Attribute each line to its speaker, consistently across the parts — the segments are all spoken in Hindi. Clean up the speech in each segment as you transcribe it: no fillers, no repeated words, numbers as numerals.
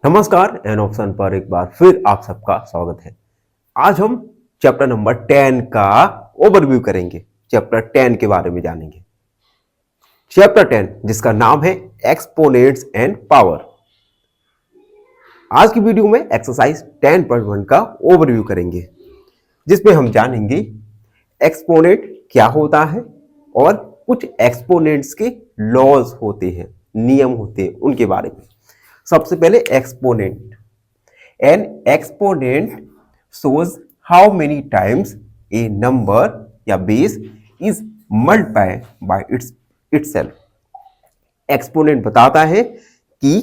Speaker 1: नमस्कार एन ऑप्शन पर एक बार फिर आप सबका स्वागत है। आज हम चैप्टर नंबर 10 का ओवरव्यू करेंगे। चैप्टर 10 के बारे में जानेंगे। चैप्टर 10 जिसका नाम है एक्सपोनेंट्स एंड पावर। आज की वीडियो में एक्सरसाइज 10.1 का ओवरव्यू करेंगे, जिसमें हम जानेंगे एक्सपोनेंट क्या होता है और कुछ एक्सपोनेंट्स के लॉज होते हैं, नियम होते हैं, उनके बारे में। सबसे पहले exponent. N exponent shows how many times a number या base is multiplied by itself। Exponent बताता है कि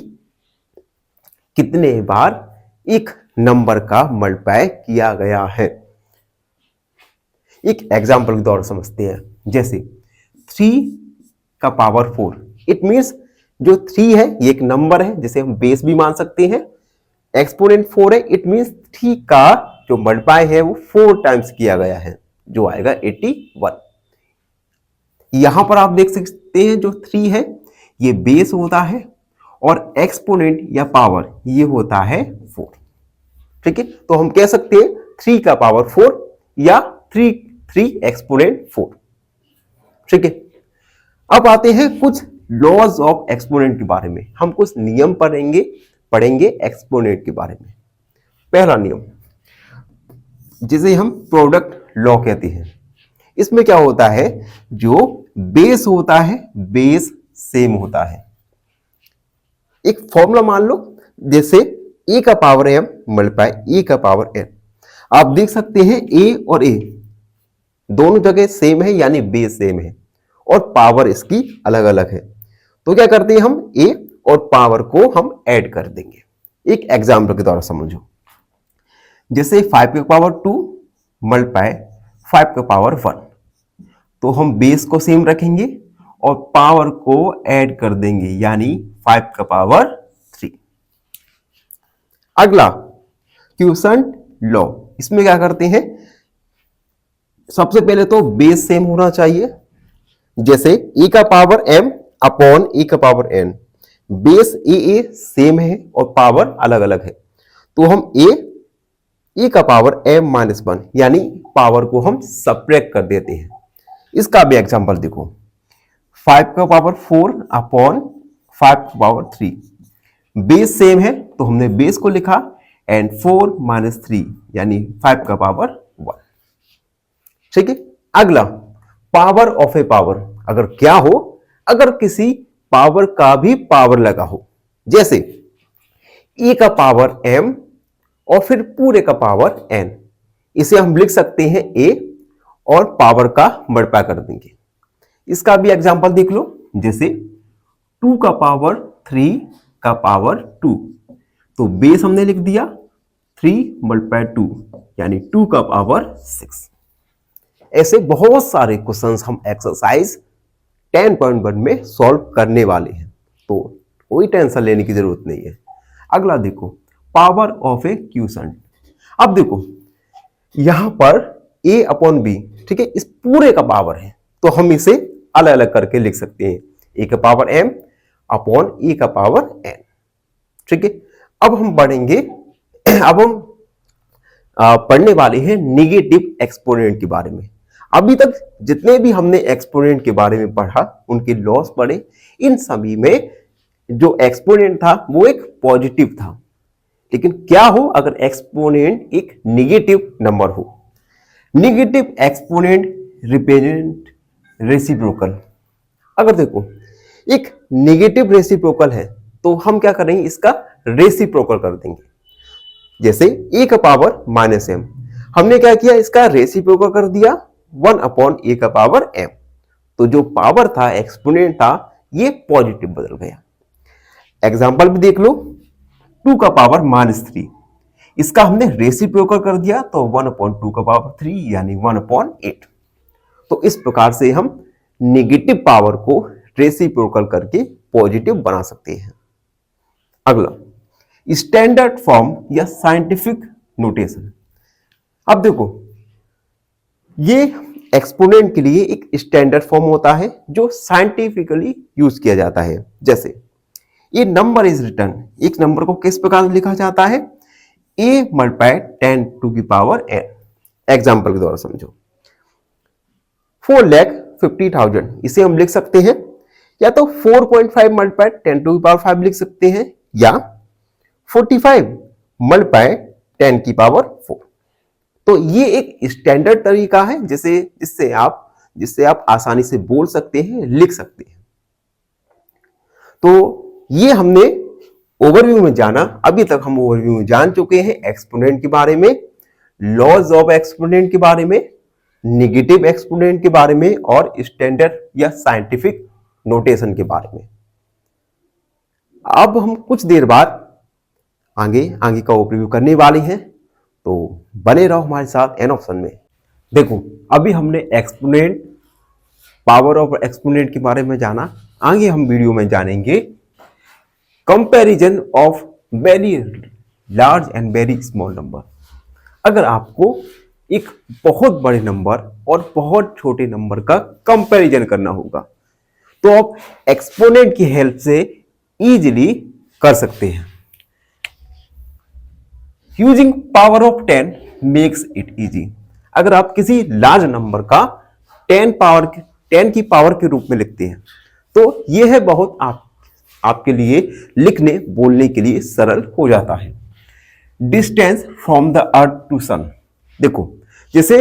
Speaker 1: कितने बार एक नंबर का मल्टीप्लाई किया गया है। एक एग्जांपल के द्वारा समझते हैं, जैसे 3 का पावर 4। इट मीन्स जो 3 है ये एक नंबर है जिसे हम बेस भी मान सकते हैं। एक्सपोनेंट 4 है, इट मीन्स 3 का जो मल्टीप्लाई है वो 4 टाइम्स किया गया है, जो आएगा 81। यहां पर आप देख सकते हैं जो 3 है ये बेस होता है और एक्सपोनेंट या पावर ये होता है 4। ठीक है, तो हम कह सकते हैं 3 का पावर 4 या 3 एक्सपोनेंट 4। ठीक है, अब आते हैं कुछ लॉज ऑफ एक्सपोनेंट के बारे में। हम कुछ नियम पढ़ेंगे एक्सपोनेंट के बारे में। पहला नियम जिसे हम प्रोडक्ट लॉ कहते हैं। इसमें क्या होता है, जो बेस होता है बेस सेम होता है। एक फॉर्मूला मान लो, जैसे a का पावर m मल्टीप्लाई a का पावर n। आप देख सकते हैं a और a दोनों जगह सेम है, यानी बेस सेम है और पावर इसकी अलग अलग है। तो क्या करते हैं, हम a और पावर को हम ऐड कर देंगे। एक एग्जांपल के द्वारा समझो, जैसे 5 का पावर 2 मल्टीप्लाई 5 का पावर 1। तो हम बेस को सेम रखेंगे और पावर को ऐड कर देंगे, यानी 5 का पावर 3। अगला क्वोशंट लॉ। इसमें क्या करते हैं, सबसे पहले तो बेस सेम होना चाहिए। जैसे a का पावर m अपॉन a का power n। Base a same है और पावर अलग अलग है, तो हम a का पावर m माइनस 1 यानी पावर को हम सब्ट्रैक्ट कर देते हैं। इसका भी एग्जांपल देखो, 5 का पावर 4 अपॉन 5 का पावर 3। बेस सेम है तो हमने बेस को लिखा एंड 4 माइनस 3 यानी 5 का पावर 1। ठीक है, अगला पावर ऑफ ए पावर। अगर क्या हो, अगर किसी पावर का भी पावर लगा हो, जैसे a का पावर m और फिर पूरे का पावर n। इसे हम लिख सकते हैं a और पावर का मल्टीप्लाई कर देंगे। इसका भी एग्जांपल देख लो, जैसे 2 का पावर 3 का पावर 2। तो बेस हमने लिख दिया 3 मल्टीप्लाई 2 यानी 2 का पावर 6। ऐसे बहुत सारे क्वेश्चंस हम एक्सरसाइज 10.1 में सॉल्व करने वाले हैं, तो कोई टेंशन लेने की जरूरत नहीं है। अगला देखो, पावर ऑफ ए क्वोशंट। अब देखो यहां पर a अपॉन b, ठीक है, इस पूरे का पावर है, तो हम इसे अलग अलग करके लिख सकते हैं, a का पावर m अपॉन a का पावर n। ठीक है, अब हम बढ़ेंगे। अब हम पढ़ने वाले हैं नेगेटिव एक्सपोनेंट के बारे में। अभी तक जितने भी हमने एक्सपोनेंट के बारे में पढ़ा, उनके लॉस पढ़े, इन सभी में जो एक्सपोनेंट था वो एक पॉजिटिव था। लेकिन क्या हो अगर एक्सपोनेंट एक नेगेटिव नंबर हो। Negative exponent represent reciprocal. अगर देखो एक नेगेटिव रेसिप्रोकल है तो हम क्या करेंगे, इसका रेसिप्रोकल कर देंगे। जैसे a का पावर माइनस m, हमने क्या किया, इसका रेसिप्रोकल कर दिया 1 अपॉन a का पावर m। तो जो पावर था, एक्सपोनेंट था, ये पॉजिटिव बदल गया। एग्जांपल भी देख लो, 2 का पावर माइनस 3, इसका हमने रेसिप्रोकल कर दिया तो 1 अपॉन 2 का पावर 3 यानी 1 अपॉन 8। तो इस प्रकार से हम नेगेटिव पावर को रेसिप्रोकल करके पॉजिटिव बना सकते हैं। अगला स्टैंडर्ड फॉर्म या साइंटिफिक नोटेशन। अब देखो ये एक्सपोनेंट के लिए एक स्टैंडर्ड फॉर्म होता है जो साइंटिफिकली यूज किया जाता है। जैसे ए नंबर इज रिटर्न, एक नंबर को किस प्रकार लिखा जाता है, ए मल्टीप्लाई 10 टू की पावर n। एग्जाम्पल के द्वारा समझो, 4,50,000 इसे हम लिख सकते हैं या तो 4.5 मल्टीप्लाई 10 टू की पावर 5 लिख सकते हैं, या 45 मल्टीप्लाई 10 की पावर 4। तो ये एक स्टैंडर्ड तरीका है जिससे आप आसानी से बोल सकते हैं, लिख सकते हैं। तो ये हमने ओवरव्यू में जाना। अभी तक हम ओवरव्यू में जान चुके हैं एक्सपोनेंट के बारे में, लॉज ऑफ एक्सपोनेंट के बारे में, नेगेटिव एक्सपोनेंट के बारे में और स्टैंडर्ड या साइंटिफिक नोटेशन के बारे में। अब हम कुछ देर बाद आगे का ओवरव्यू करने वाले हैं, तो बने रहो हमारे साथ एन ऑप्शन में। देखो, अभी हमने एक्सपोनेंट, पावर ऑफ एक्सपोनेंट के बारे में जाना। आगे हम वीडियो में जानेंगे comparison of very large and very small number. अगर आपको एक बहुत बड़े नंबर और बहुत छोटे नंबर का कंपैरिजन करना होगा तो आप एक्सपोनेंट की हेल्प से इजीली कर सकते हैं। Using power of 10 makes it easy. अगर आप किसी लार्ज नंबर का 10 की पावर के रूप में लिखते हैं तो यह है बहुत आपके लिए लिखने बोलने के लिए सरल हो जाता है। Distance from the earth to sun, देखो जैसे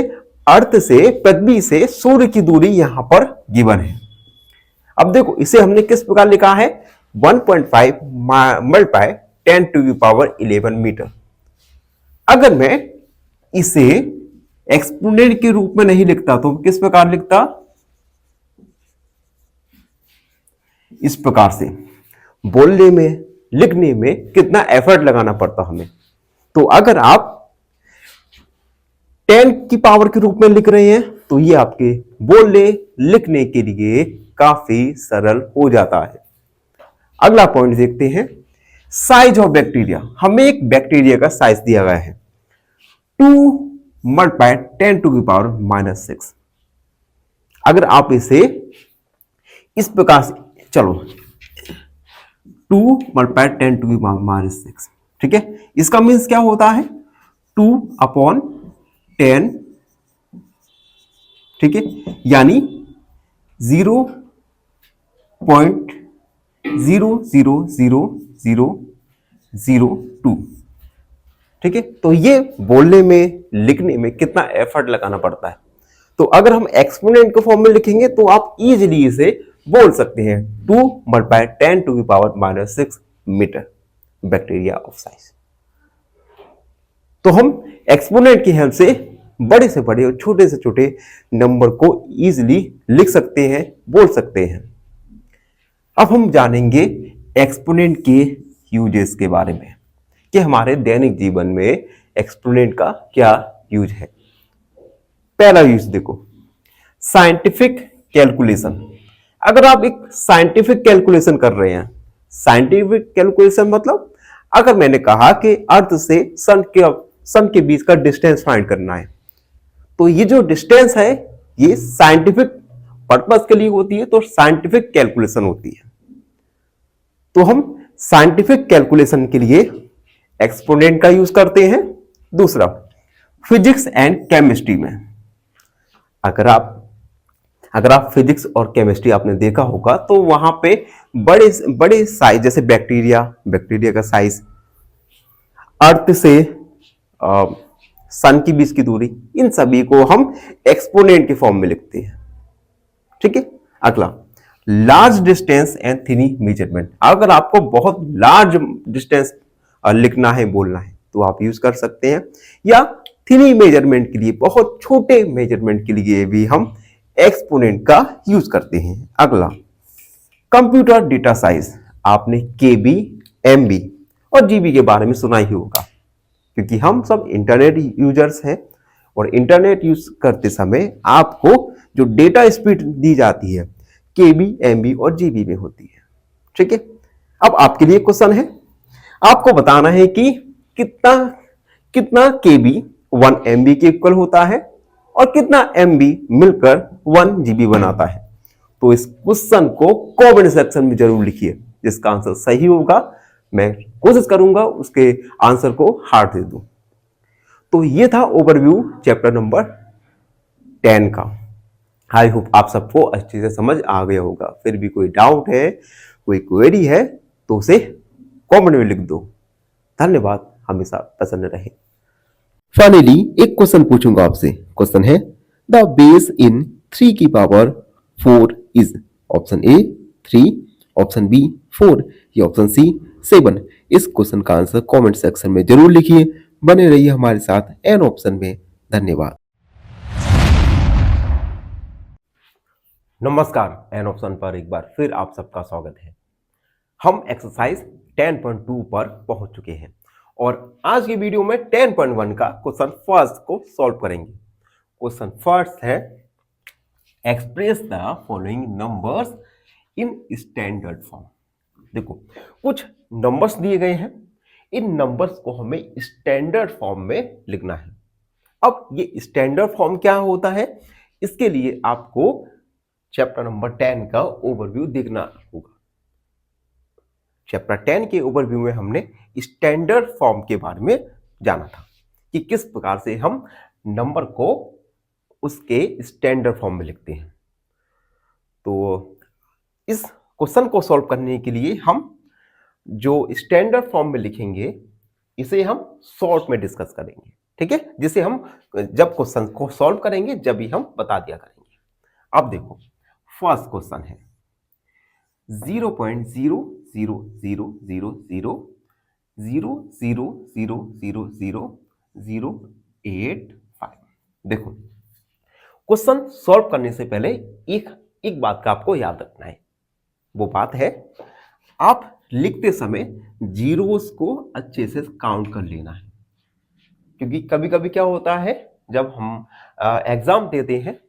Speaker 1: अर्थ से, पृथ्वी से सूर्य की दूरी यहां पर गिवन है। अब देखो इसे हमने किस प्रकार लिखा है, 1.5 multiply 10 to the power 11 metre. अगर मैं इसे एक्सपोनेंट के रूप में नहीं लिखता तो किस प्रकार लिखता, इस प्रकार से। बोलने में, लिखने में कितना एफर्ट लगाना पड़ता हमें। तो अगर आप 10 की पावर के रूप में लिख रहे हैं तो ये आपके बोलने लिखने के लिए काफी सरल हो जाता है। अगला पॉइंट देखते हैं, साइज ऑफ बैक्टीरिया। हमें एक बैक्टीरिया का साइज दिया गया है 2 मल्टीप्लाई 10 टू की पावर -6। अगर आप इसे इस प्रकार से, चलो 2 मल्टीप्लाई 10 टू की पावर -6, ठीक है। इसका मीन्स क्या होता है, 2/10, ठीक है, यानी 0.0000002, ठीक है। तो ये बोलने में, लिखने में कितना एफर्ट लगाना पड़ता है। तो अगर हम एक्सपोनेंट के फॉर्म में लिखेंगे तो आप इजीली इसे बोल सकते हैं 2 मल्टीप्लाई 10 टू की power -6 metre bacteria of size. तो हम एक्सपोनेंट की हेल्प से बड़े से बड़े और छोटे से छोटे नंबर को इजीली लिख सकते हैं, बोल सकते हैं। अब हम जानेंगे एक्सपोनेंट के यूजेस के बारे में कि हमारे दैनिक जीवन में एक्सपोनेंट का क्या यूज है। पहला यूज देखो, साइंटिफिक कैलकुलेशन। अगर आप एक साइंटिफिक कैलकुलेशन कर रहे हैं, साइंटिफिक कैलकुलेशन मतलब अगर मैंने कहा कि अर्थ से सन के बीच का डिस्टेंस फाइंड करना है, तो ये जो डिस्टेंस है ये साइंटिफिक पर्पस के लिए होती है, तो साइंटिफिक कैलकुलेशन होती है। तो हम साइंटिफिक कैलकुलेशन के लिए एक्सपोनेंट का यूज करते हैं। दूसरा, फिजिक्स एंड केमिस्ट्री में अगर आप फिजिक्स और केमिस्ट्री आपने देखा होगा तो वहां पे बड़े साइज, जैसे बैक्टीरिया का साइज, अर्थ से सन के बीच की दूरी, इन सभी को हम एक्सपोनेंट के फॉर्म में लिखते हैं, ठीक है। अगला, लार्ज डिस्टेंस एंड थिनी मेजरमेंट। अगर आपको बहुत लार्ज डिस्टेंस लिखना है, बोलना है, तो आप यूज कर सकते हैं, या थिनी मेजरमेंट के लिए, बहुत छोटे मेजरमेंट के लिए भी हम एक्सपोनेंट का यूज करते हैं। अगला, कंप्यूटर डेटा साइज। आपने केबी, एमबी और जीबी के बारे में सुना ही होगा, क्योंकि हम सब इंटरनेट यूजर्स हैं और इंटरनेट यूज करते समय आपको जो डेटा स्पीड दी जाती है केबी, एमबी और जीबी में होती है, ठीक है। अब आपके लिए क्वेश्चन है, आपको बताना है कि कितना केबी 1 एमबी के इक्वल होता है और कितना एमबी मिलकर 1 जीबी बनाता है। तो इस क्वेश्चन को कमेंट सेक्शन में जरूर लिखिए। जिसका आंसर सही होगा मैं कोशिश करूंगा उसके आंसर को हार्ट दे दूं। तो ये था ओवरव्यू चैप्टर नंबर 10 का। आई होप आप सबको अच्छे से समझ आ गया होगा। फिर भी कोई डाउट है, कोई क्वेरी है तो उसे कमेंट में लिख दो। धन्यवाद, हमेशा प्रसन्न रहे। फाइनली एक क्वेश्चन पूछूंगा आपसे। क्वेश्चन है द बेस इन 3 की power 4 is option A 3, option B 4 या ऑप्शन सी 7। इस क्वेश्चन का आंसर कमेंट सेक्शन में जरूर लिखिए। बने रहिए हमारे साथ एन ऑप्शन में। धन्यवाद। नमस्कार, एन ऑप्शन पर एक बार फिर आप सबका स्वागत है। हम एक्सरसाइज 10.2 पर पहुंच चुके हैं और आज की वीडियो में 10.1 का क्वेश्चन फर्स्ट को सॉल्व करेंगे। क्वेश्चन फर्स्ट है express the following numbers in standard form. देखो कुछ नंबर्स दिए गए हैं, इन नंबर्स को हमें स्टैंडर्ड फॉर्म में लिखना है। अब ये स्टैंडर्ड फॉर्म क्या होता है, इसके लिए आपको चैप्टर नंबर 10 का ओवरव्यू देखना होगा। चैप्टर 10 के ओवरव्यू में हमने स्टैंडर्ड फॉर्म के बारे में जाना था कि किस प्रकार से हम नंबर को उसके स्टैंडर्ड फॉर्म में लिखते हैं। तो इस क्वेश्चन को सॉल्व करने के लिए हम जो स्टैंडर्ड फॉर्म में लिखेंगे इसे हम शॉर्ट में डिस्कस करेंगे, ठीक है, जिसे हम जब क्वेश्चन को सॉल्व करेंगे जब ही हम बता दिया करेंगे। अब देखो फर्स्ट क्वेश्चन है 0.00000000085। देखो क्वेश्चन सॉल्व करने से पहले एक बात का आपको याद रखना है। वो बात है आप लिखते समय जीरोस को अच्छे से काउंट कर लेना है, क्योंकि कभी कभी क्या होता है जब हम एग्जाम देते हैं,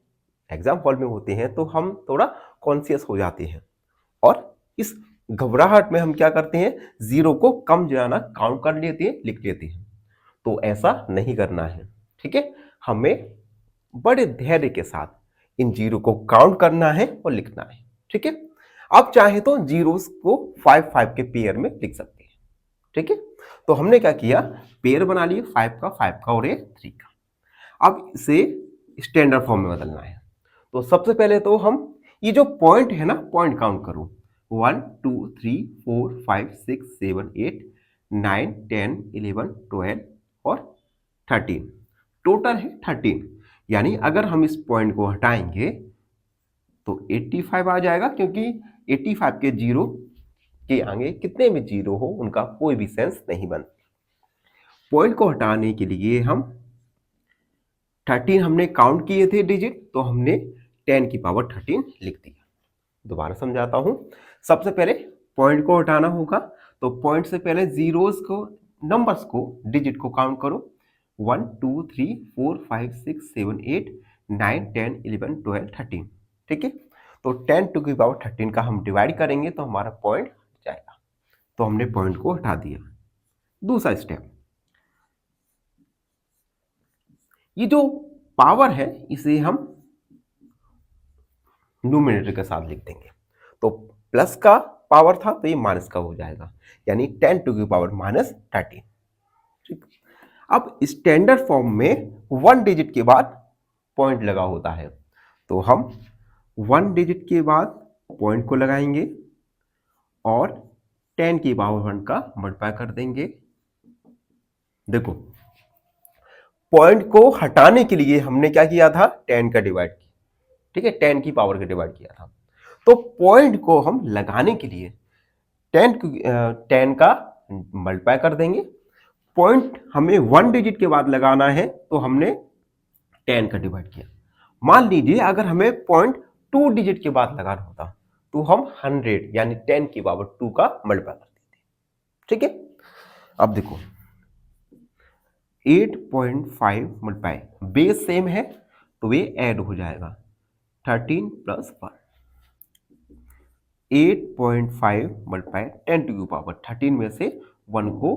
Speaker 1: एग्जाम हॉल में होते हैं तो हम थोड़ा कॉन्शियस हो जाते हैं और इस घबराहट में हम क्या करते हैं जीरो को कम ज्यादा काउंट कर लेते हैं, लिख लेते हैं। तो ऐसा नहीं करना है, ठीक है। हमें बड़े धैर्य के साथ इन जीरो को काउंट करना है और लिखना है, ठीक है। आप चाहे तो जीरोस को 5 के पेयर में लिख सकते हैं, ठीक है। तो हमने क्या किया, पेयर बना लिए 5 का और 3 का। अब इसे स्टैंडर्ड फॉर्म में बदलना है। तो सबसे पहले तो हम ये जो पॉइंट है ना, पॉइंट काउंट करो 1 2 3 4 5 6 7 8 9 10 11 12 और 13, टोटल है 13। यानी अगर हम इस पॉइंट को हटाएंगे तो 85 आ जाएगा, क्योंकि 85 के जीरो के आगे कितने भी जीरो हो उनका कोई भी सेंस नहीं बनता। पॉइंट को हटाने के लिए हम 13 हमने काउंट किए थे डिजिट, तो हमने 10 की पावर 13 लिख दिया। दोबारा समझाता हूं। सबसे पहले पॉइंट को हटाना होगा, तो पॉइंट से पहले जीरोस को, नंबर्स को, डिजिट को काउंट करो 1 2 3 4 5 6 7 8 9 10 11 12 13, ठीक है। तो 10 टू की पावर 13 का हम डिवाइड करेंगे तो हमारा पॉइंट जाएगा। तो हमने पॉइंट को हटा दिया। दूसरा स्टेप, ये जो पावर है इसे हम न्यूमरेटर के साथ लिख देंगे। तो प्लस का पावर था तो ये माइनस का हो जाएगा, यानी 10 टू की पावर -13, ठीक। अब स्टैंडर्ड फॉर्म में 1 डिजिट के बाद पॉइंट लगा होता है, तो हम 1 डिजिट के बाद पॉइंट को लगाएंगे और 10 की पावर 1 का मल्टीप्लाई कर देंगे। देखो पॉइंट को हटाने के लिए हमने क्या किया था, 10 का डिवाइड किया, ठीक है, 10 की पावर का डिवाइड किया था। तो पॉइंट को हम लगाने के लिए 10 का मल्टीप्लाई कर देंगे। पॉइंट हमें 1 डिजिट के बाद लगाना है तो हमने 10 का डिवाइड किया। मान लीजिए अगर हमें पॉइंट 2 डिजिट के बाद लगाना होता तो हम 100 यानी 10 की पावर 2 का मल्टीप्लाई कर देते, ठीक है। अब देखो 8.5 मल्टीप्लाई, बेस सेम है तो ये ऐड हो जाएगा 13 + 1। 8.5 मल्टीप्लाई 10 टू की पावर 13 में से 1 को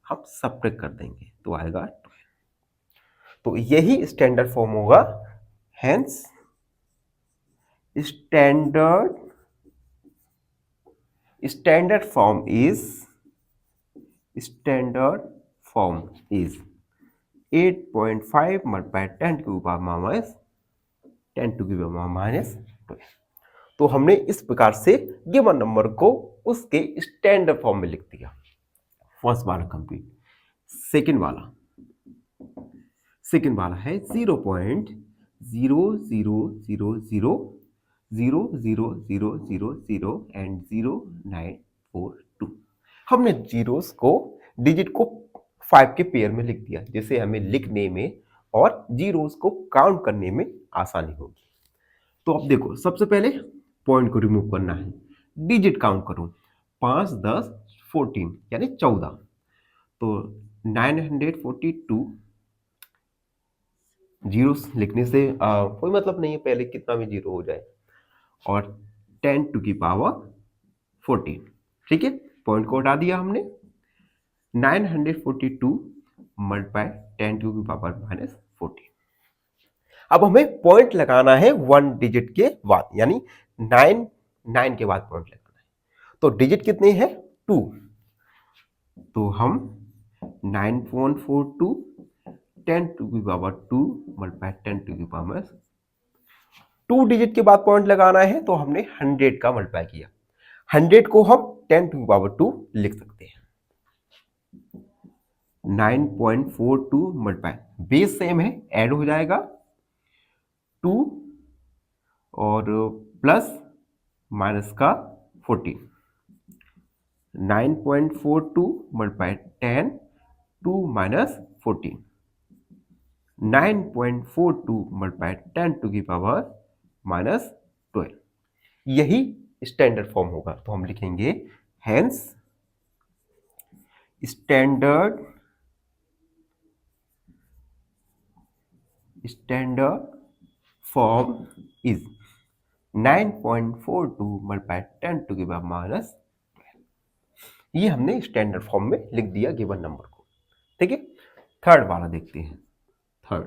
Speaker 1: हम सब्ट्रैक्ट कर देंगे तो आएगा 12। तो यही स्टैंडर्ड फॉर्म होगा। Hence standard standard form is 8.5 multiply 10 to power minus 12। तो हमने इस प्रकार से गिवन नंबर को उसके स्टैंडर्ड फॉर्म में लिख दिया। फर्स्ट वाला कंप्लीट। सेकंड वाला है 0.00000000 एंड 0942। हमने जीरोस को डिजिट को 5 के पेयर में लिख दिया, जैसे हमें लिखने में और जीरोस को काउंट करने में आसानी होगी। तो अब देखो, सबसे पहले पॉइंट को रिमूव करना है, डिजिट काउंट करो, 5 10 14 यानी 14। तो 942 जीरो लिखने से कोई मतलब नहीं है, पहले कितना भी जीरो हो जाए, और 10 टू की पावर 14। ठीक है, पॉइंट को हटा दिया हमने। 942 मल्टीप्लाई 10 टू की पावर माइनस 14। अब हमें पॉइंट लगाना है 1 डिजिट के बाद, यानी 9 के बाद पॉइंट लगाना है। तो डिजिट कितने हैं? 2। तो हम 9.42 10 टू की पावर 2 मल्टीप्लाई 10 टू की पावर 2 डिजिट के बाद पॉइंट लगाना है, तो हमने 100 का मल्टीप्लाई किया। 100 को हम 10 टू की पावर 2 लिख सकते हैं। 9.42 मल्टीप्लाई, बेस सेम है, ऐड हो जाएगा 2 और प्लस माइनस का 14। 9.42 मल्टीप्लाई 10 2 माइनस 14। 9.42 मल्टीप्लाई 10 टू की पावर माइनस 12। यही स्टैंडर्ड फॉर्म होगा। तो हम लिखेंगे hence standard form is 9.42 multiply 10 to की पावर माइनस 12। ये हमने स्टैंडर्ड फॉर्म में लिख दिया गिवन नंबर को। ठीक है, थर्ड वाला देखते हैं। थर्ड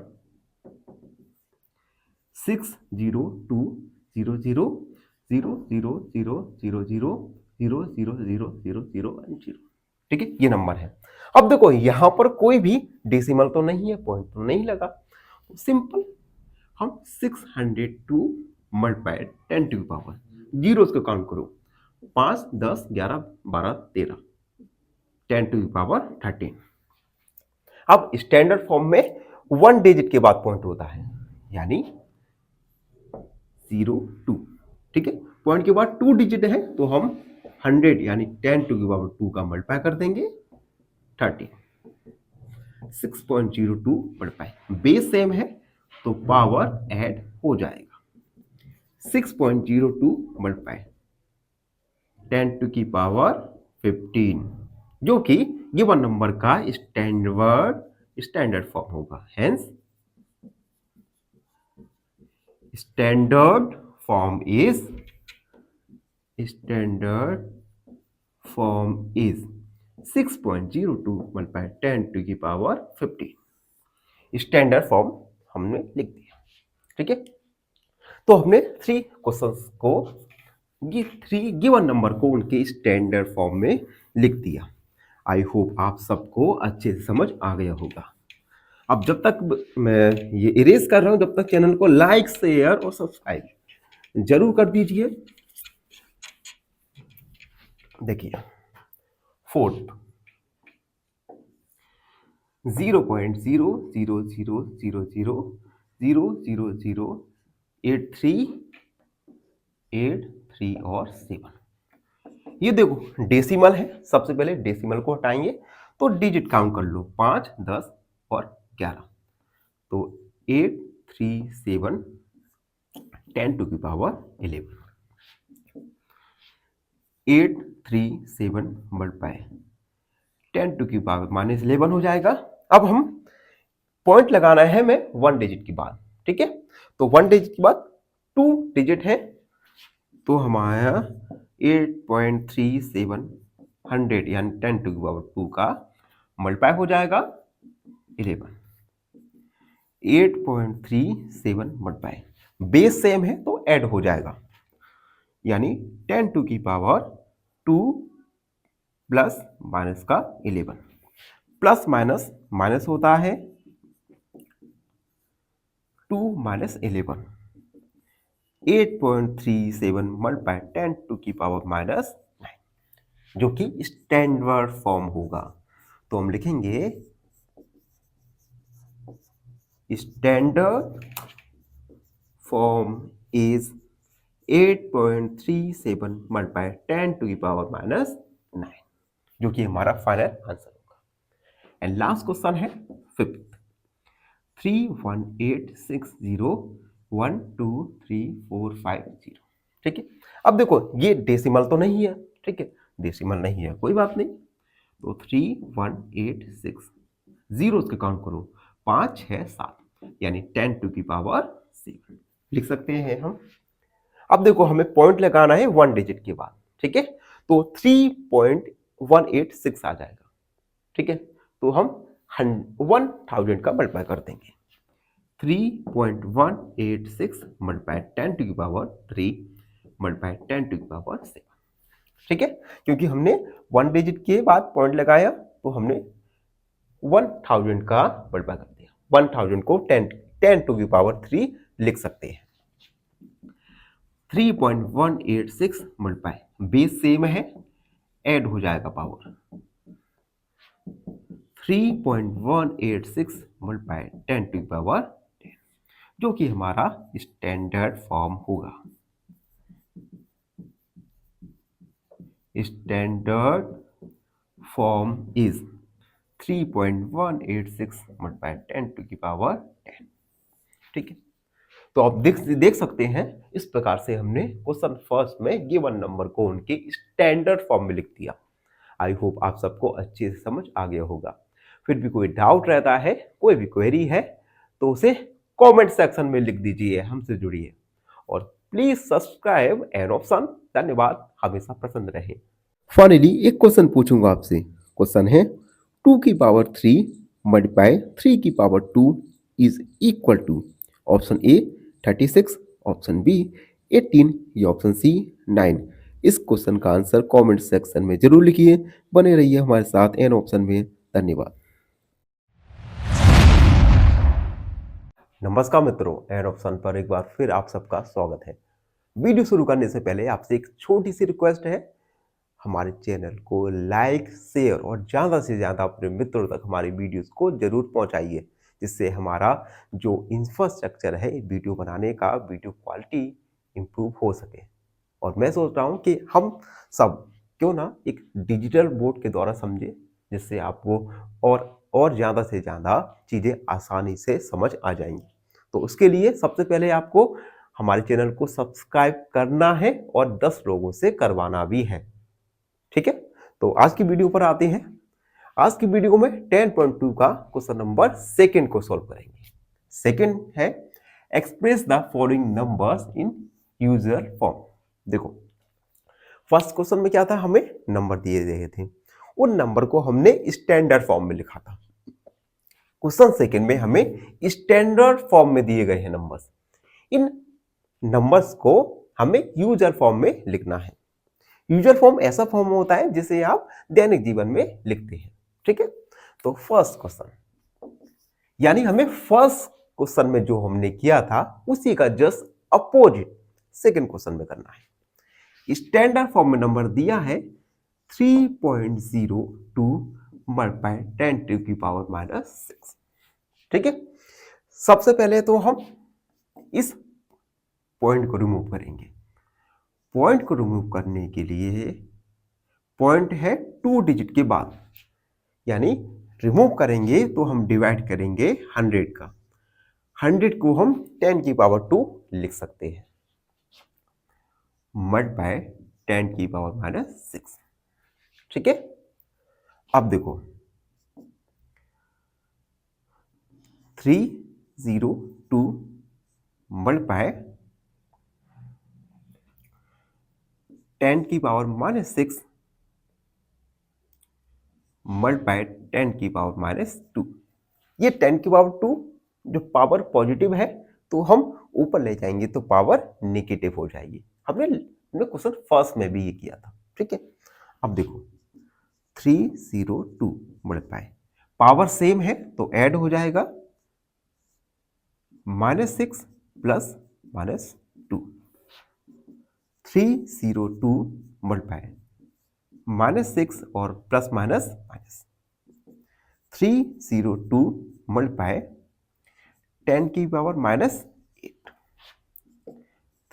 Speaker 1: 602000000000000 ठीक है, ये नंबर है। अब देखो, यहां पर कोई भी डेसिमल तो नहीं है, पॉइंट तो नहीं लगा, तो सिंपल हम 602 मल्टीप्लाई 10 टू पावर, जीरोस को काउंट करो, 5 10 11 12 13, 10 टू पावर 13। अब स्टैंडर्ड फॉर्म में 1 डिजिट के बाद पॉइंट होता है, यानी 02। ठीक है, पॉइंट के बाद 2 डिजिट है, तो हम 100 यानी 10 टू की पावर 2 का मल्टीप्लाई कर देंगे 30। 6.02 मल्टीप्लाई, बेस सेम है तो पावर ऐड हो जाएगा। 6.02 मल्टीप्लाई 10 टू की पावर 15, जो कि गिवन नंबर का स्टैंडर्ड फॉर्म होगा। Hence standard form is 6.02 multiply 10 to की पावर 15। स्टैंडर्ड फॉर्म हमने लिख दिया। ठीक है, तो हमने 3 क्वेश्चंस को, 3 गिवन नंबर को उनके स्टैंडर्ड फॉर्म में लिख दिया। आई होप आप सबको अच्छे से समझ आ गया होगा। अब जब तक मैं ये इरेज कर रहा हूं, जब तक चैनल को लाइक शेयर और सब्सक्राइब जरूर कर दीजिए। देखिए, फोर्थ 0.000000083 और 7। ये देखो डेसिमल है, सबसे पहले डेसिमल को हटाएंगे तो डिजिट काउंट कर लो, 5 10 और 11। तो 837 10 टू की पावर 11। 837 मल्टीप्लाई 10 टू की पावर माइनस 11 हो जाएगा। अब हम पॉइंट लगाना है हमें 1 डिजिट के बाद। ठीक है, तो 1 डिजिट के बाद 2 डिजिट है, तो हमारा 8.37 100 यानी 10 टू की पावर 2 का मल्टीप्लाई हो जाएगा 11। 8.37 मल्टीप्लाई, बेस सेम है तो ऐड हो जाएगा, यानी 10 टू की पावर 2 प्लस माइनस का 11, प्लस माइनस माइनस होता है 2 माइनस 11, 8.37 मल्टीप्लाई 10 टू की पावर माइनस 9, जो कि स्टैंडर्ड फॉर्म होगा। तो हम लिखेंगे standard form is 8.37 multiply 10 to की पावर माइनस 9, जो कि हमारा फाइनल आंसर होगा। एंड लास्ट क्वेश्चन है 5th, 31860123450। ठीक है, अब देखो ये डेसिमल तो नहीं है, ठीक है, डेसिमल नहीं है, कोई बात नहीं। तो 31860 जीरो के काउंट करो, 5 6 7, यानी 10 टू की पावर 7 लिख सकते हैं हम। अब देखो हमें पॉइंट लगाना है 1 डिजिट के बाद, ठीक है, तो 3.186 आ जाएगा। ठीक है, तो हम 1000 का मल्टीप्लाई कर देंगे। 3.186 मल्टीप्लाई 10 टू की पावर 3 मल्टीप्लाई 10 टू की पावर 7। ठीक है, क्योंकि हमने 1 डिजिट के बाद पॉइंट लगाया तो हमने 1000 का मल्टीप्लाई कर दिया। 1000 को 10 टू की पावर 3 लिख सकते हैं। 3.186 मल्टीप्लाई, बेस सेम है, ऐड हो जाएगा पावर। 3.186 मल्टीप्लाई 10 टू की पावर 10, जो कि हमारा स्टैंडर्ड फॉर्म होगा। Standard form is 3.186 multiply 10 to की पावर 10। ठीक है, तो आप देख सकते हैं इस प्रकार से हमने क्वेश्चन फर्स्ट में गिवन नंबर को उनके स्टैंडर्ड फॉर्म में लिख दिया। आई होप आप सबको अच्छे से समझ आ गया होगा। फिर भी कोई डाउट रहता है, कोई भी क्वेरी है, तो उसे कमेंट सेक्शन में लिख दीजिए, हमसे जुड़िए और प्लीज सब्सक्राइब एन ऑप्शन। धन्यवाद, हमेशा प्रसन्न रहे। फाइनली एक क्वेश्चन पूछूंगा आपसे। क्वेश्चन है 2 की पावर 3 मल्टीप्लाई 3 की power 2 is equal to option A 36, option B 18 या ऑप्शन सी 9। इस क्वेश्चन का आंसर कमेंट सेक्शन में जरूर लिखिए। बने रहिए हमारे साथ एन ऑप्शन में। धन्यवाद। नमस्कार मित्रों, एन ऑप्शन पर एक बार फिर आप सबका स्वागत है। वीडियो शुरू करने से पहले आपसे एक छोटी सी रिक्वेस्ट है, हमारे चैनल को लाइक शेयर और ज़्यादा से ज़्यादा अपने मित्रों तक हमारी वीडियोस को जरूर पहुंचाइए, जिससे हमारा जो इंफ्रास्ट्रक्चर है वीडियो बनाने का, वीडियो क्वालिटी इम्प्रूव हो सके। और मैं सोच रहा हूं कि हम सब क्यों ना एक डिजिटल बोर्ड के द्वारा समझे, जिससे आपको और ज़्यादा से ज़्यादा चीज़ें आसानी से समझ आ जाएंगी। तो उसके लिए सबसे पहले आपको हमारे चैनल को सब्सक्राइब करना है और 10 लोगों से करवाना भी है। ठीक है, तो आज की वीडियो पर आते हैं। आज की वीडियो में 10.2 का क्वेश्चन नंबर सेकंड को सॉल्व करेंगे। सेकंड है express the following numbers in user form. देखो फर्स्ट क्वेश्चन में क्या था, हमें नंबर दिए गए थे, उन नंबर को हमने स्टैंडर्ड फॉर्म में लिखा था। क्वेश्चन सेकंड में हमें स्टैंडर्ड फॉर्म में दिए गए हैं नंबर्स। इन नंबर्स को हमें यूजर फॉर्म में लिखना है। यूजर फॉर्म ऐसा फॉर्म होता है जिसे आप दैनिक जीवन में लिखते हैं। ठीक है, तो फर्स्ट क्वेश्चन, यानी हमें फर्स्ट क्वेश्चन में जो हमने किया था उसी का जस्ट अपोजिट सेकंड क्वेश्चन में करना है। स्टैंडर्ड फॉर्म में नंबर दिया है 3.02 मल्टीप्लाई 10 टू की पावर माइनस 6। ठीक है, सबसे पहले तो हम इस पॉइंट को रिमूव करेंगे। पॉइंट को रिमूव करने के लिए पॉइंट है 2 डिजिट के बाद, यानी रिमूव करेंगे तो हम डिवाइड करेंगे 100 का। 100 को हम 10 की पावर 2 लिख सकते हैं, मल्टीप्लाई 10 की पावर माइनस 6। ठीक है, अब देखो 302 मल्टीप्लाई 10 की पावर माइनस 6 मल्टीप्लाई 10 की पावर माइनस 2। ये 10 की पावर 2 जो पावर पॉजिटिव है तो हम ऊपर ले जाएंगे तो पावर नेगेटिव हो जाएगी। हमने क्वेश्चन फर्स्ट में भी ये किया था। ठीक है, अब देखो 302 मल्टीप्लाई, पावर सेम है तो ऐड हो जाएगा -6 प्लस -2, 302 मल्टीप्लाई -6 और प्लस माइनस माइनस, 302 मल्टीप्लाई 10 की पावर -8,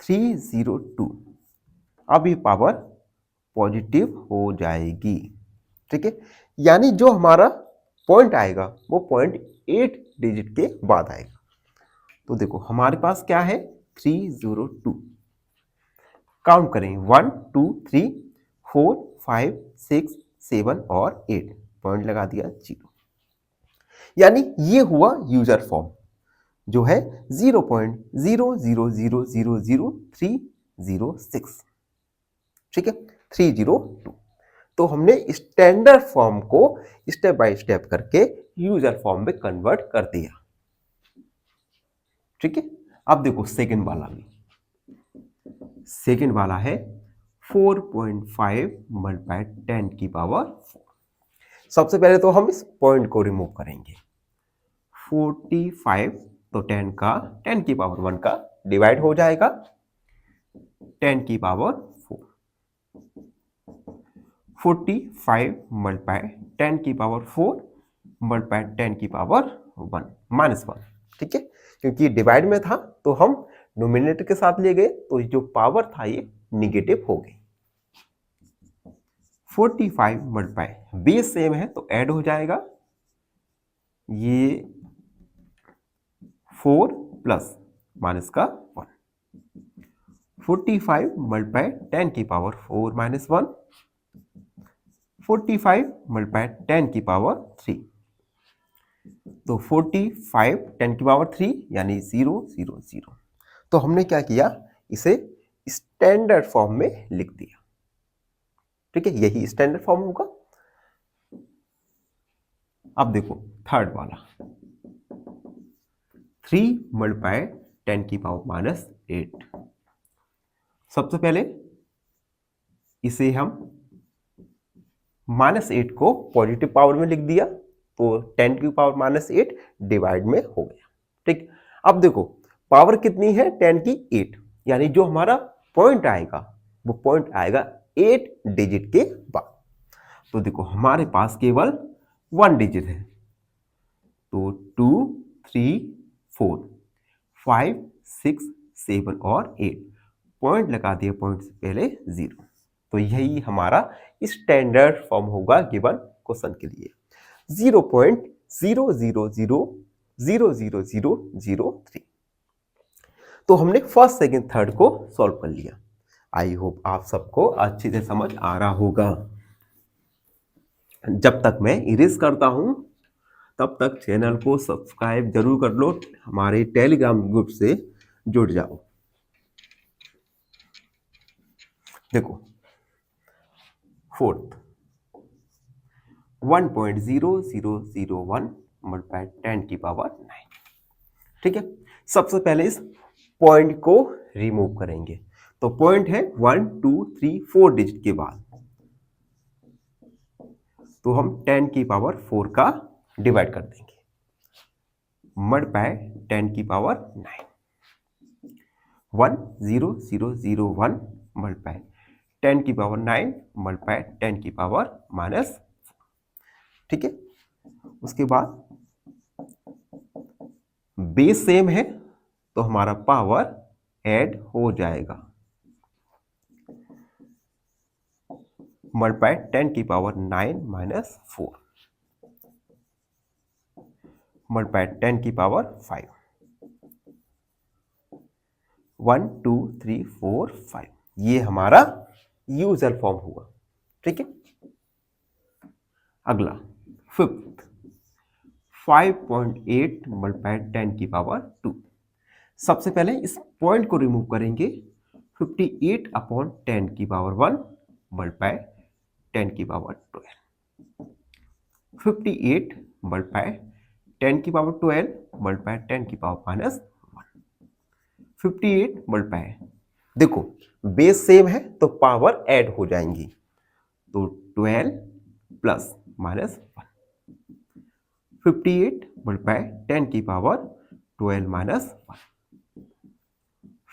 Speaker 1: 302, अब ये पावर पॉजिटिव हो जाएगी। ठीक है, यानी जो हमारा पॉइंट आएगा वो पॉइंट 8 डिजिट के बाद आएगा। तो देखो हमारे पास क्या है 302, काउंट करें 1 2 3 4 5 6 7 और 8, पॉइंट लगा दिया 0, यानी ये हुआ यूजर फॉर्म जो है 0.000000306। ठीक है, 302। तो हमने स्टैंडर्ड फॉर्म को स्टेप बाय स्टेप करके यूजर फॉर्म में कन्वर्ट कर दिया। ठीक है, अब देखो सेकंड वाला भी, सेकंड वाला है 4.5 मल्टीप्लाई 10 की पावर 4। सबसे पहले तो हम इस पॉइंट को रिमूव करेंगे, 45 तो 10 का 10 की पावर 1 का डिवाइड हो जाएगा 10 की पावर 4, 45 मल्टीप्लाई 10 की पावर 4 मल्टीप्लाई 10 की पावर 1 -1। ठीक है, क्योंकि डिवाइड में था तो हम नोमिनेटर के साथ ले गए तो जो पावर था ये निगेटिव हो गई। 45 मल्टीप्लाई, बेस सेम है तो ऐड हो जाएगा ये 4 प्लस माइनस का 1, 45 मल्टीप्लाई 10 की पावर 4 -1, 45 मल्टीप्लाई 10 की पावर 3, तो 45 10 की पावर 3 यानी 0 0 0। तो हमने क्या किया, इसे स्टैंडर्ड फॉर्म में लिख दिया। ठीक है, यही स्टैंडर्ड फॉर्म होगा। अब देखो थर्ड वाला 3 मल्टीप्लाई 10 की पावर -8। सबसे पहले इसे हम -8 को पॉजिटिव पावर में लिख दिया तो 10 की पावर -8 डिवाइड में हो गया। ठीक, अब देखो पावर कितनी है 10 की 8, यानी जो हमारा पॉइंट आएगा वो पॉइंट आएगा 8 डिजिट के बाद। तो देखो हमारे पास केवल 1 डिजिट है, तो 2 3 4 5 6 7 और 8, पॉइंट लगा दिया, पॉइंट से पहले 0। तो यही हमारा स्टैंडर्ड फॉर्म होगा गिवन क्वेश्चन के लिए, 0.0000003। तो हमने फर्स्ट सेकंड थर्ड को सॉल्व कर लिया। आई होप आप सबको अच्छी से समझ आ रहा होगा। जब तक मैं इरेज करता हूं तब तक चैनल को सब्सक्राइब जरूर कर लो, हमारे टेलीग्राम ग्रुप से जुड़ जाओ। देखो फोर्थ 1.0001 मल्टीप्लाई 10 की पावर 9। ठीक है, सबसे पहले इस पॉइंट को रिमूव करेंगे, तो पॉइंट है 1 2 3 4 डिजिट के बाद, तो हम 10 की पावर 4 का डिवाइड कर देंगे, मल्टीप्लाई 10 की पावर 9, 10001 मल्टीप्लाई 10 की पावर 9 मल्टीप्लाई 10 की पावर -4। ठीक है, उसके बाद बेस सेम है तो हमारा पावर ऐड हो जाएगा, मल्टीप्लाई 10 की पावर 9 -4 मल्टीप्लाई 10 की पावर 5, 1 2 3 4 5, ये हमारा यूजर फॉर्म हुआ। ठीक है, अगला फिफ्थ 5.8 मल्टीप्लाई 10 की पावर 2। सबसे पहले इस पॉइंट को रिमूव करेंगे, 58 अपॉन 10 की पावर 1 मल्टीप्लाई 10 की पावर 12, 58 मल्टीप्लाई 10 की पावर 12 मल्टीप्लाई 10 की पावर -1, 58 मल्टीप्लाई, देखो बेस सेम है तो पावर ऐड हो जाएंगी, तो 12 प्लस माइनस 1, 58 मल्टीप्लाई 10 की पावर 12 माइनस 1,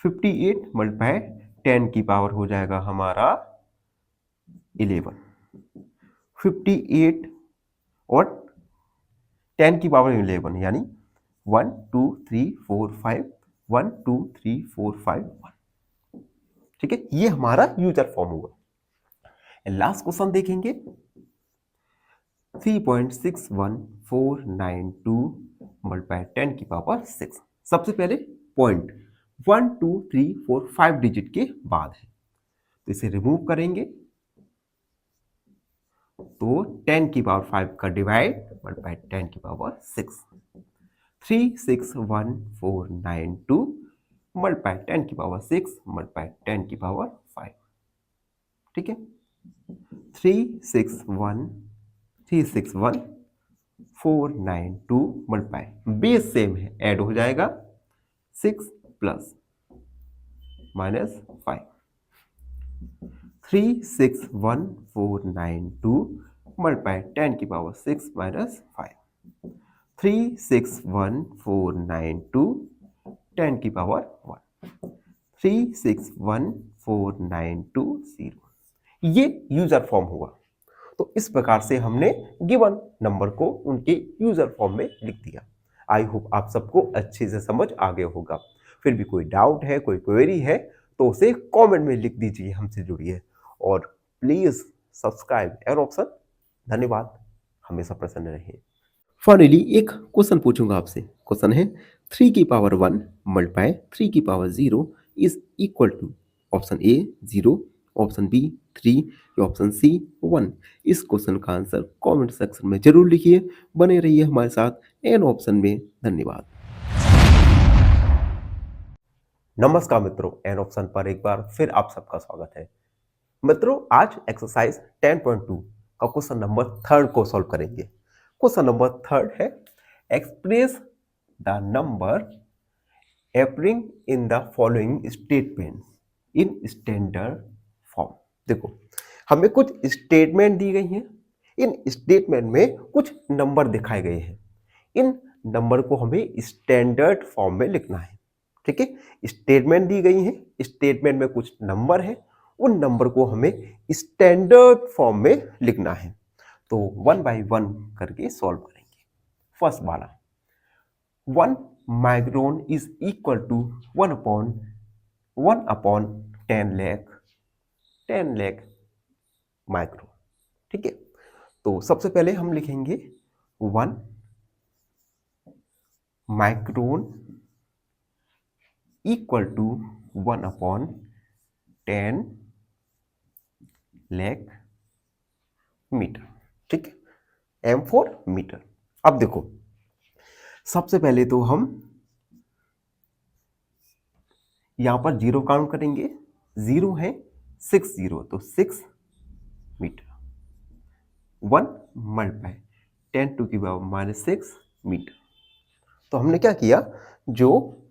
Speaker 1: 58 मल्टीप्लाई 10 की पावर हो जाएगा हमारा 11, 58 और 10 की पावर 11 यानी 1 2 3 4 5 1 2 3 4 5 1। ठीक है, ये हमारा यूजर फॉर्म हुआ। लास्ट क्वेश्चन देखेंगे 3.61492 मल्टीप्लाई 10 की पावर 6। सबसे पहले पॉइंट 1 2 3 4 5 डिजिट के बाद है, तो इसे रिमूव करेंगे तो 10 की पावर 5 का डिवाइड मल्टीप्लाई 10 की पावर 6, 361,492 मल्टीप्लाई 10 की पावर 6 मल्टीप्लाई 10 की पावर 5। ठीक है, 361,492 मल्टीप्लाई, बेस सेम है, ऐड हो जाएगा 6 प्लस माइनस 5, 361,492 मल्टीप्लाई 10 की पावर 6 माइनस 5, 361,492 10 की पावर 1, 361,492 ये यूजर फॉर्म हुआ। तो इस प्रकार से हमने गिवन नंबर को उनके यूजर फॉर्म में लिख दिया। आई होप आप सबको अच्छे से समझ आ गया होगा। फिर भी कोई डाउट है, कोई क्वेरी है तो उसे कमेंट में लिख दीजिए, हमसे जुड़िए और प्लीज सब्सक्राइब एन ऑप्शन। धन्यवाद, हमेशा प्रसन्न रहिए। फाइनली एक क्वेश्चन पूछूंगा आपसे। क्वेश्चन है 3 की पावर 1 मल्टीप्लाई 3 की power 0 is equal to option A 0, option B 3 या ऑप्शन सी 1। इस क्वेश्चन का आंसर कमेंट सेक्शन में जरूर लिखिए। बने रहिए हमारे साथ एन ऑप्शन में। धन्यवाद। नमस्कार मित्रों, एन ऑप्शन पर एक बार फिर आप सबका स्वागत है। मित्रों, आज एक्सरसाइज 10.2 का क्वेश्चन नंबर 3 को सॉल्व करेंगे। क्वेश्चन नंबर 3 है express the number appearing in the following statement in standard form। देखो, हमें कुछ स्टेटमेंट दी गई हैं, इन स्टेटमेंट में कुछ नंबर दिखाए गए हैं। इन नंबर को हमें स्टैंडर्ड फॉर्म में लिखना है। ठीक है, स्टेटमेंट दी गई हैं, स्टेटमेंट में कुछ नंबर है, उन नंबर को हमें स्टैंडर्ड फॉर्म में लिखना है। तो 1 बाय 1 करके सॉल्व करेंगे। फर्स्ट वाला, 1 micron is equal to 1 upon 10 lakh micron. ठीक है, तो सबसे पहले हम लिखेंगे 1 micron equal to 1 upon 10 lakh metre. ठीक है, m फॉर मीटर। अब देखो, सबसे पहले तो हम यहां पर 0 काउंट करेंगे। 0 है 6 0, तो 6 मीटर। 1 मल्टीप्लाई 10 टू की पावर -6 मीटर। तो हमने क्या किया, जो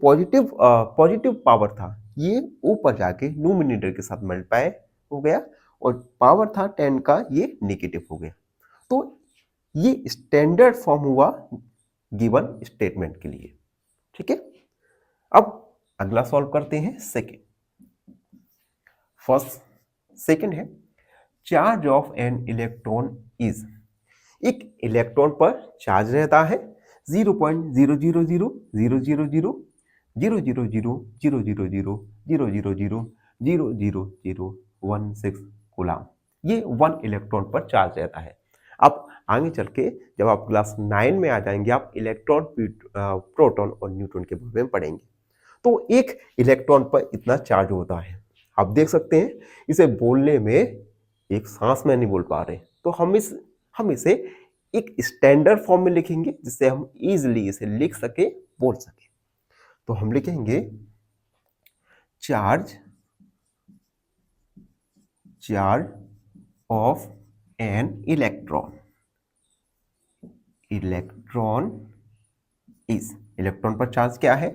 Speaker 1: पॉजिटिव पावर था ये ऊपर जाके न्यूमरेटर के साथ मल्टीप्लाई हो गया और पावर था 10 का ये नेगेटिव हो गया। तो ये स्टैंडर्ड फॉर्म हुआ गिवन स्टेटमेंट के लिए। ठीक है, अब अगला सॉल्व करते हैं सेकंड। सेकंड है charge of an electron is, एक इलेक्ट्रॉन पर चार्ज रहता है 0.0000000000000000016 कूलम। ये 1 इलेक्ट्रॉन पर चार्ज रहता है। अब आगे चल के जब आप क्लास 9 में आ जाएंगे, आप इलेक्ट्रॉन, प्रोटॉन और न्यूट्रॉन के बारे में पढ़ेंगे। तो एक इलेक्ट्रॉन पर इतना चार्ज होता है। आप देख सकते हैं, इसे बोलने में एक सांस में नहीं बोल पा रहे, तो हम इसे एक स्टैंडर्ड फॉर्म में लिखेंगे जिससे हम इजीली इसे लिख सके, बोल सके। तो हम लिखेंगे charge of an electron is, electron पर चार्ज क्या है,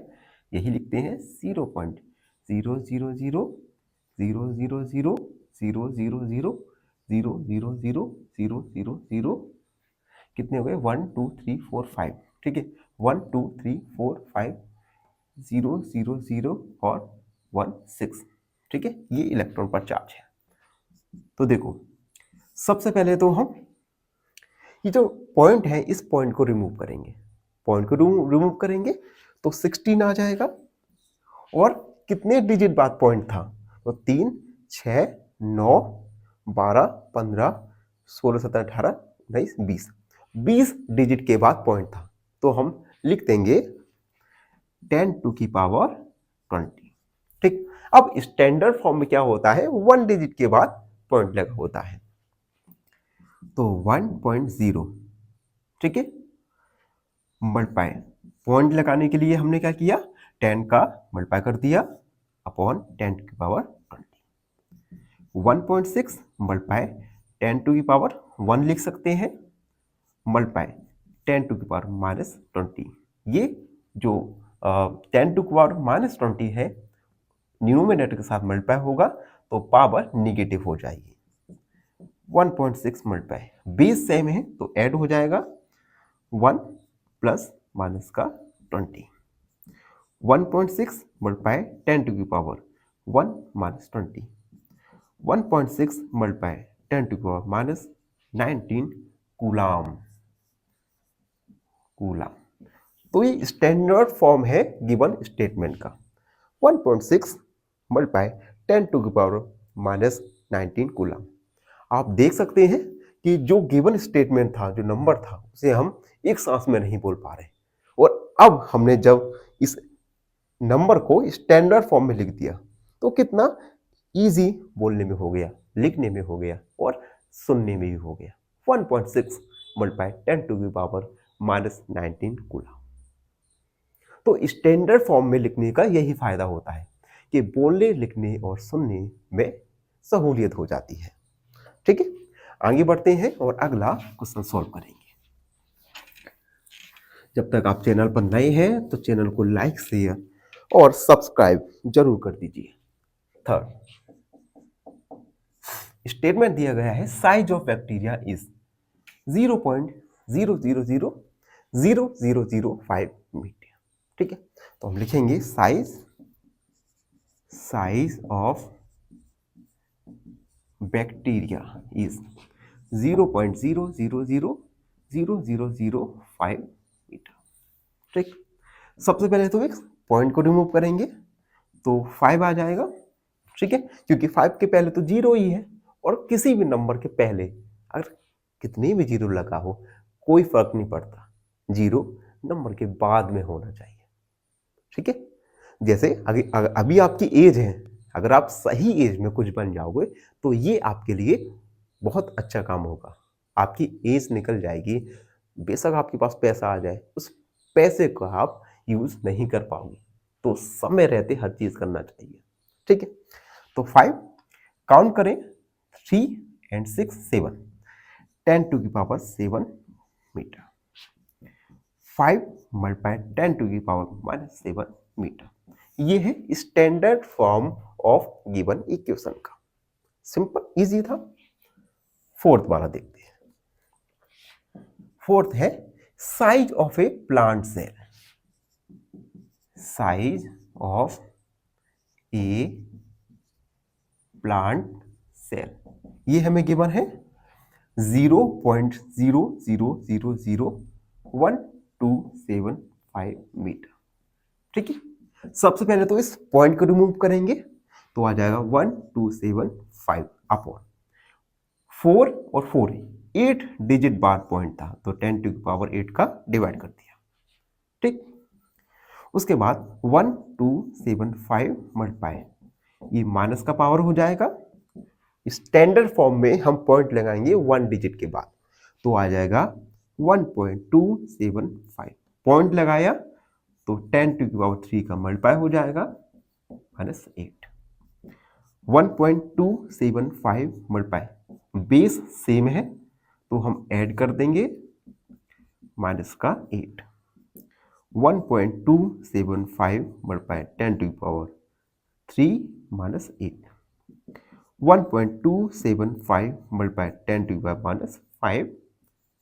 Speaker 1: यही लिखते हैं 0.0000000 0 0 0 0 0 0 0 0 0, कितने हो गए 1 2 3 4 5, ठीक है 1 2 3 4 5 0 0 0 और 1 6, ठीक है ये इलेक्ट्रॉन पर चार्ज है। तो देखो सबसे पहले तो हम ये जो पॉइंट है इस पॉइंट को रिमूव करेंगे, पॉइंट को रिमूव करेंगे तो 16 आ जाएगा। और कितने डिजिट बाद पॉइंट था, तो 3 6 9 12 15 16 17 18 19 20, 20 डिजिट के बाद पॉइंट था। तो हम लिख देंगे 10 टू की पावर 20, ठीक। अब स्टैंडर्ड फॉर्म में क्या होता है, 1 डिजिट के बाद पॉइंट लगा होता है, तो 1.0, ठीक है मल्टीप्लाई, पॉइंट लगाने के लिए हमने क्या किया 10 का मल्टीप्लाई कर दिया अपॉन 10 की पावर 20, 1.6 मल्टीप्लाई 10 टू की पावर 1 लिख सकते हैं, मल्टीप्लाई 10 टू की पावर -20, ये जो 10 टू की पावर -20 है न्यूमरेटर के साथ मल्टीप्लाई होगा तो पावर निगेटिव हो जाएगी। 1.6 मल्टीप्लाई, बेस सेम है तो ऐड हो जाएगा 1 प्लस माइनस का 20, 1.6 मल्टीप्लाई 10 टू की पावर 1 माइनस 20, 1.6 मल्टीप्लाई 10 टू की पावर -19 कूलाम, कूलाम। तो ये स्टैंडर्ड फॉर्म है गिवन स्टेटमेंट का, 1.6 मल्टीप्लाई 10 टू की पावर -19 कूलाम। आप देख सकते हैं कि जो गिवन स्टेटमेंट था, जो नंबर था, उसे हम एक सांस में नहीं बोल पा रहे, और अब हमने जब इस नंबर को स्टैंडर्ड फॉर्म में लिख दिया तो कितना इजी बोलने में हो गया, लिखने में हो गया और सुनने में भी हो गया। 1.6 मल्टीप्लाई 10 टू की पावर -19 कूलाम। तो स्टैंडर्ड फॉर्म में लिखने का यही फायदा होता है कि बोलने, लिखने और सुनने में सहूलियत हो जाती है, ठीक है। आगे बढ़ते हैं और अगला क्वेश्चन सॉल्व करेंगे। जब तक आप चैनल पर नए हैं तो चैनल को लाइक, शेयर और सब्सक्राइब जरूर कर दीजिए। थर्ड स्टेटमेंट दिया गया है, size of bacteria is 0.000005 metre, ठीक है। तो हम लिखेंगे size of bacteria is 0.000005 metre, ठीक। सबसे पहले तो एक पॉइंट को रिमूव करेंगे तो 5 आ जाएगा, ठीक है, क्योंकि 5 के पहले तो 0 ही है, और किसी भी नंबर के पहले अगर कितने भी 0 लगा हो कोई फर्क नहीं पड़ता, 0 नंबर के बाद में होना चाहिए, ठीक है। जैसे अभी आपकी एज है, अगर आप सही एज में कुछ बन जाओगे तो ये आपके लिए बहुत अच्छा काम होगा। आपकी एज निकल जाएगी, बेशक आपके पास पैसा आ जाए, उस पैसे को आप यूज नहीं कर पाओगे, तो समय रहते हर चीज करना चाहिए, ठीक है। तो 5 काउंट करें, 3 and 6 7, 10 टू की पावर 7 मीटर, 5 मल्टीप्लाई 10 टू की पावर -7 मीटर। ये है standard form of given equation का, सिंपल इजी था। फोर्थ वाला देखते हैं। फोर्थ है size of a plant cell, size of a plant cell, ये हमें गिवन है 0.00001275 मीटर, ठीक है। सबसे पहले तो इस पॉइंट को रिमूव करेंगे तो आ जाएगा 1275 अपॉन 4 और 4 8 डिजिट बाद पॉइंट था तो 10 टू की पावर 8 का डिवाइड कर दिया, ठीक। उसके बाद 1275 मल्टीप्लाई, ये माइनस का पावर हो जाएगा, स्टैंडर्ड फॉर्म में हम पॉइंट लगाएंगे 1 डिजिट के बाद तो आ जाएगा 1.275, पॉइंट लगाया तो 10 टू की पावर 3 का मल्टीप्लाई हो जाएगा -8, 1.275 मल्टीप्लाई, बेस सेम है तो हम ऐड कर देंगे माइनस का 8, 1.275 मल्टीप्लाई 10 टू की power 3 -8, 1.275 multiply 10 to power minus 5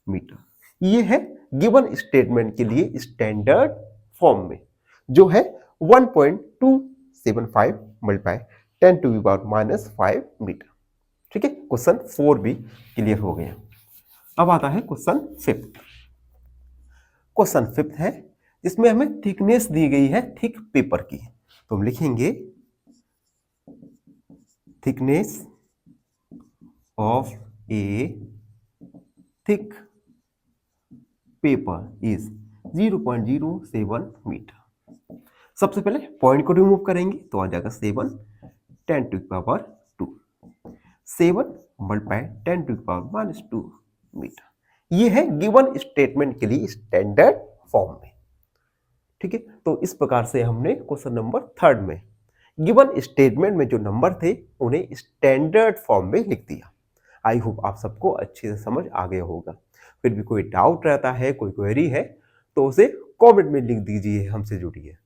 Speaker 1: metre. ये है गिवन स्टेटमेंट के लिए स्टैंडर्ड फॉर्म में, जो है 1.275 multiply 10 to power minus 5 metre. ठीक है, क्वेश्चन 4 भी क्लियर हो गया। अब आता है क्वेश्चन 5। क्वेश्चन 5 है जिसमें हमें थिकनेस दी गई है थिक पेपर की। तो हम लिखेंगे thickness of a thick paper is 0.07 metre. सबसे पहले पॉइंट को रिमूव करेंगे तो आ जाएगा 7 10 to power 2, 7 multiply 10 to power minus 2 metre. ये है गिवन स्टेटमेंट के लिए स्टैंडर्ड फॉर्म में। ठीक है, तो इस प्रकार से हमने क्वेश्चन नंबर 3 में गिवन स्टेटमेंट में जो नंबर थे उन्हें स्टैंडर्ड फॉर्म में लिख दिया। आई होप आप सबको अच्छे से समझ आ गया होगा। फिर भी कोई डाउट रहता है, कोई क्वेरी है, तो उसे कमेंट में लिख दीजिए, हमसे जुड़िए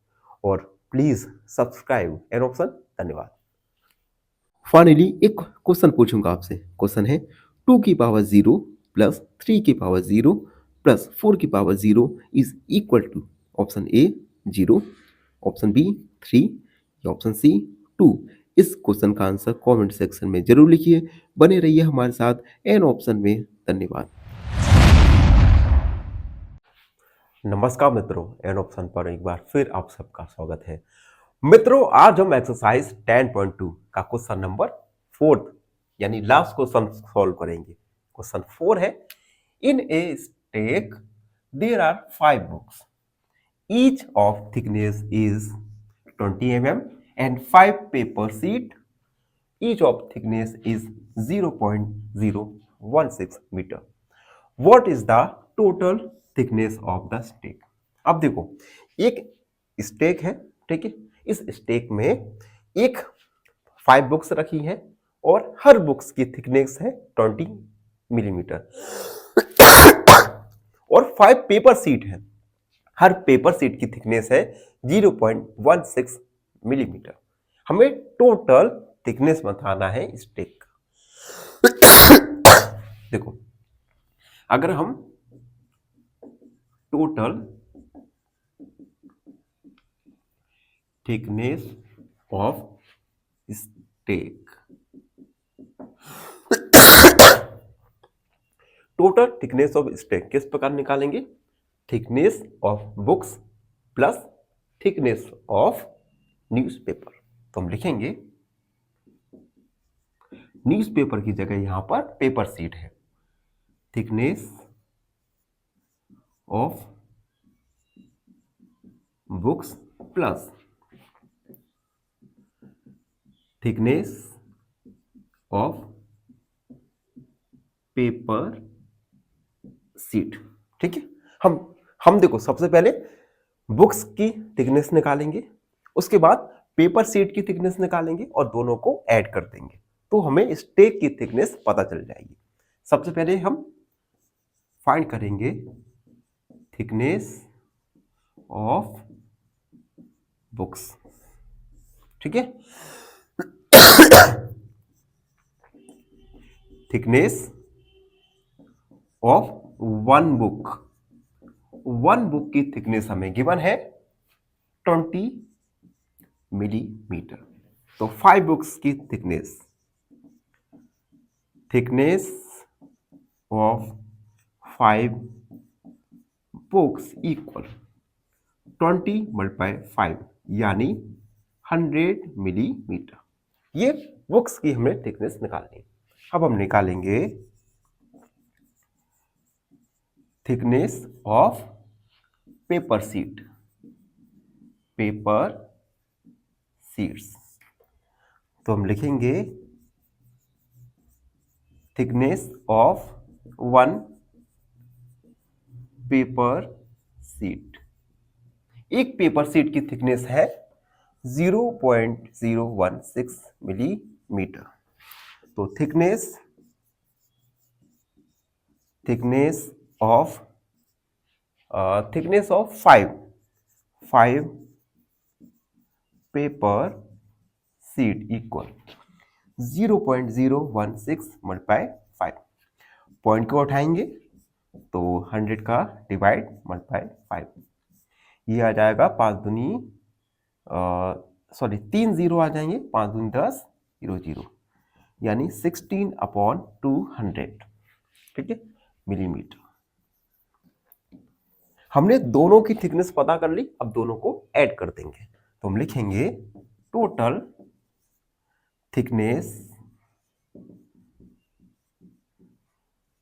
Speaker 1: और प्लीज सब्सक्राइब एन ऑप्शन। धन्यवाद। फाइनली एक क्वेश्चन पूछूंगा आपसे। क्वेश्चन है 2 की पावर 0 प्लस 3 की पावर 0 प्लस 4 की power 0 is equal to option A 0, option B 3 या ऑप्शन सी 2। इस क्वेश्चन का आंसर कमेंट सेक्शन में जरूर लिखिए। बने रहिए हमारे साथ एन ऑप्शन में। धन्यवाद। नमस्कार मित्रों, एन ऑप्शन पर एक बार फिर आप सबका स्वागत है। मित्रों, आज हम एक्सरसाइज 10.2 का क्वेश्चन नंबर 4 यानी लास्ट क्वेश्चन सॉल्व करेंगे। क्वेश्चन 4 है, in a stack there are 5 books, each of thickness is 20 mm and 5 paper sheet, each of thickness is 0.016 meter. What is the total thickness of the stake? अब देखो, एक स्टेक है, ठीक है। इस स्टेक में एक 5 बुक्स रखी हैं और हर बुक्स की थिकनेस है 20 मिलीमीटर और 5 पेपर सीट है। हर पेपर सीट की थिकनेस है 0.16 मिलीमीटर। हमें टोटल थिकनेस बताना है स्टेक का। देखो, अगर हम total thickness of stack, total thickness of stack किस प्रकार निकालेंगे? Thickness of books plus thickness of newspaper. तो हम लिखेंगे न्यूज़पेपर की जगह यहां पर पेपर सीट है। Thickness of books plus thickness of paper sheet. ठीक है, हम देखो, सबसे पहले बुक्स की थिकनेस निकालेंगे, उसके बाद पेपर सीट की थिकनेस निकालेंगे और दोनों को ऐड कर देंगे तो हमें स्टेक की थिकनेस पता चल जाएगी। सबसे पहले हम फाइंड करेंगे थिकनेस ऑफ बुक्स। ठीक है, थिकनेस ऑफ वन बुक की थिकनेस हमें गिवन है 20 मिलीमीटर। तो 5 बुक्स की thickness of 5 books equal 20 multiply 5 यानी 100 मिलीमीटर। ये बुक्स की हमें थिकनेस निकालनी है। अब हम निकालेंगे थिकनेस ऑफ पेपर सीट्स। तो हम लिखेंगे थिकनेस ऑफ 1 पेपर सीट। एक पेपर सीट की थिकनेस है 0.016 मिलीमीटर। तो thickness of 5 paper sheet equal 0.016 multiply 5। Point को उठाएंगे तो 100 का डिवाइड मल्टीप्लाई 5, ये आ जाएगा 5 दूनी 3 जीरो आ जाएंगे, 5 दूनी 10, 0 0, यानी 16/200, ठीक है, मिलीमीटर। हमने दोनों की थिकनेस पता कर ली, अब दोनों को ऐड कर देंगे। तो हम लिखेंगे total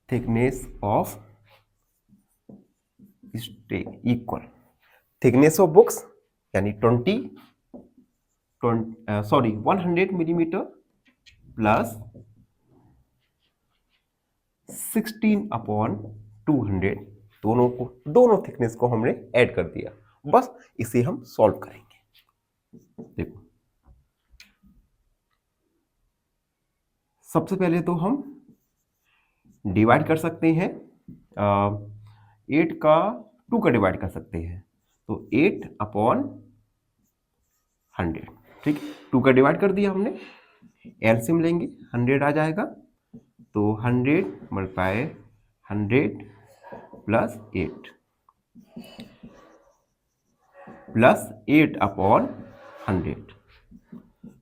Speaker 1: thickness of stack equal thickness of books यानी 100 मिलीमीटर प्लस 16/200, दोनों थिकनेस को हमने ऐड कर दिया। बस इसे हम सॉल्व करेंगे। देखो, सबसे पहले तो हम डिवाइड कर सकते हैं, 8 का 2 का डिवाइड कर सकते हैं, तो 8/100, ठीक है, 2 का डिवाइड कर दिया हमने। एलसीएम लेंगे, 100 आ जाएगा, तो 100 मल्टीप्लाई 100 प्लस 8 प्लस 8/100,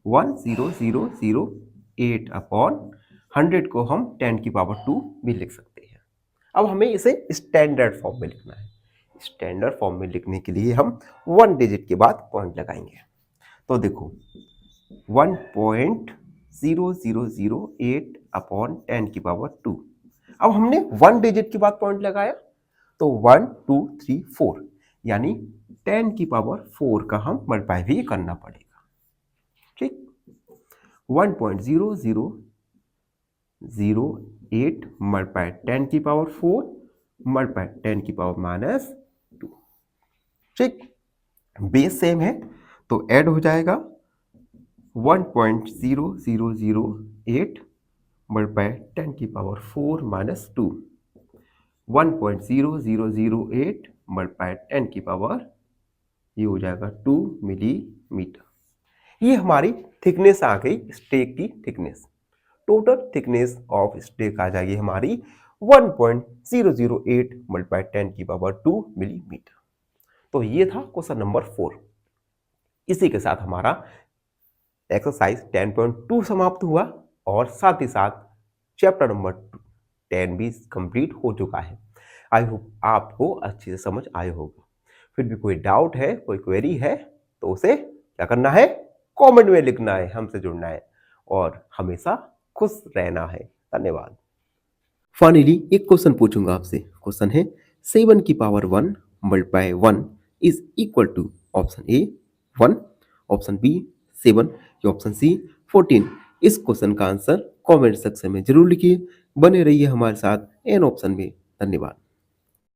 Speaker 1: 10,008/100 को हम 10 की पावर 2 भी लिख सकते हैं। अब हमें इसे स्टैंडर्ड फॉर्म में लिखना है। स्टैंडर्ड फॉर्म में लिखने के लिए हम 1 डिजिट के बाद पॉइंट लगाएंगे। तो देखो 1.0008/10 की पावर 2। अब हमने 1 डिजिट के बाद पॉइंट लगाया, तो 1 2 3 4, यानी 10 की पावर 4 का हम मल्टीप्लाई भी करना पड़ेगा, ठीक। 1.0008 मल्टीप्लाई 10 की पावर 4 मल्टीप्लाई 10 की पावर -2, ठीक। बेस सेम है तो ऐड हो जाएगा 1.0008 मल्टीप्लाई 10 की पावर 4 -2, 1.0008 मल्टीप्लाई 10 की पावर, ये हो जाएगा 2 मिलीमीटर। ये हमारी थिकनेस आ गई, स्टेक की thickness. Total thickness of stack आ जाएगी हमारी 1.008 मल्टीप्लाई 10 की पावर 2 मिलीमीटर। तो ये था क्वेश्चन नंबर 4। इसी के साथ हमारा एक्सरसाइज 10.2 समाप्त हुआ और साथ ही साथ चैप्टर नंबर 10 भी कंप्लीट हो चुका है। आई होप आपको अच्छे से समझ आया होगा। फिर भी कोई डाउट है, कोई क्वेरी है, तो उसे क्या करना है, कमेंट में लिखना है, हमसे जुड़ना है और हमेशा खुश रहना है। धन्यवाद। फाइनली एक क्वेश्चन पूछूंगा आपसे। क्वेश्चन है 7 की power 1 multiply 1 is equal to option A 1, option B 7 या ऑप्शन सी 14। इस क्वेश्चन का आंसर कमेंट सेक्शन में जरूर लिखिए। बने रहिए हमारे साथ एन ऑप्शन में। धन्यवाद।